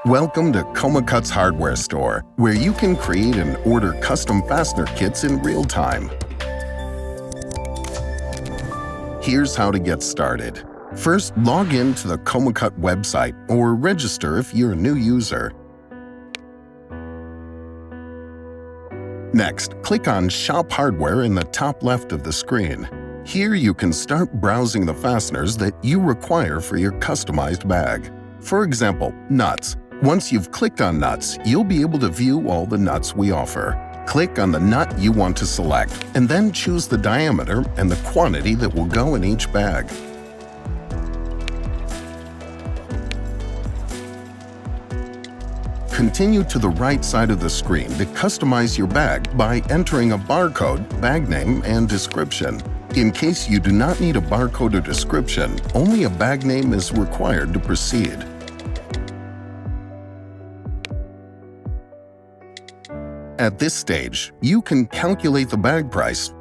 Welcome to Komacut's hardware store, where you can create and order custom fastener kits in real time. Here's how to get started. First, log in to the Komacut website or register if you're a new user. Next, click on Shop Hardware in the top left of the screen. Here you can start browsing the fasteners that you require for your customized bag. For example, nuts. Once you've clicked on nuts, you'll be able to view all the nuts we offer. Click on the nut you want to select, and then choose the diameter and the quantity that will go in each bag. Continue to the right side of the screen to customize your bag by entering a barcode, bag name, and description. In case you do not need a barcode or description, only a bag name is required to proceed. At this stage, you can calculate the bag price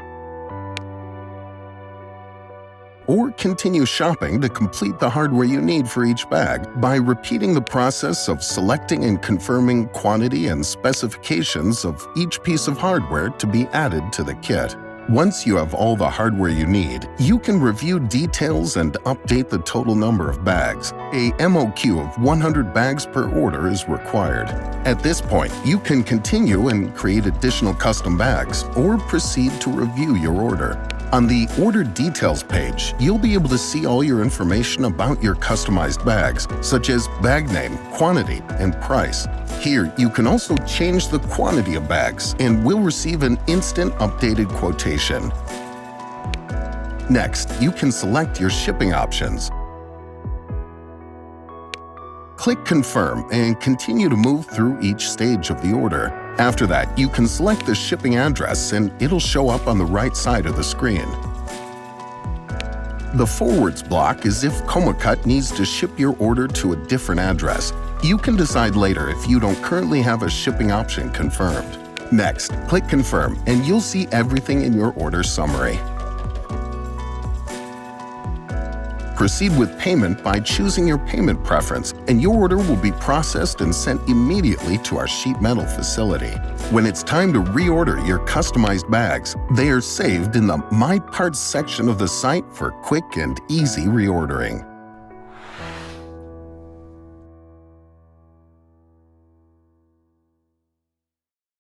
or continue shopping to complete the hardware you need for each bag by repeating the process of selecting and confirming quantity and specifications of each piece of hardware to be added to the kit. Once you have all the hardware you need, you can review details and update the total number of bags. A MOQ of 100 bags per order is required. At this point, you can continue and create additional custom bags or proceed to review your order. On the Order Details page, you'll be able to see all your information about your customized bags, such as bag name, quantity, and price. Here, you can also change the quantity of bags and will receive an instant updated quotation. Next, you can select your shipping options. Click Confirm and continue to move through each stage of the order. After that, you can select the shipping address and it'll show up on the right side of the screen. The Forwards block is if Komacut needs to ship your order to a different address. You can decide later if you don't currently have a shipping option confirmed. Next, click Confirm and you'll see everything in your order summary. Proceed with payment by choosing your payment preference, and your order will be processed and sent immediately to our sheet metal facility. When it's time to reorder your customized bags, they are saved in the My Parts section of the site for quick and easy reordering.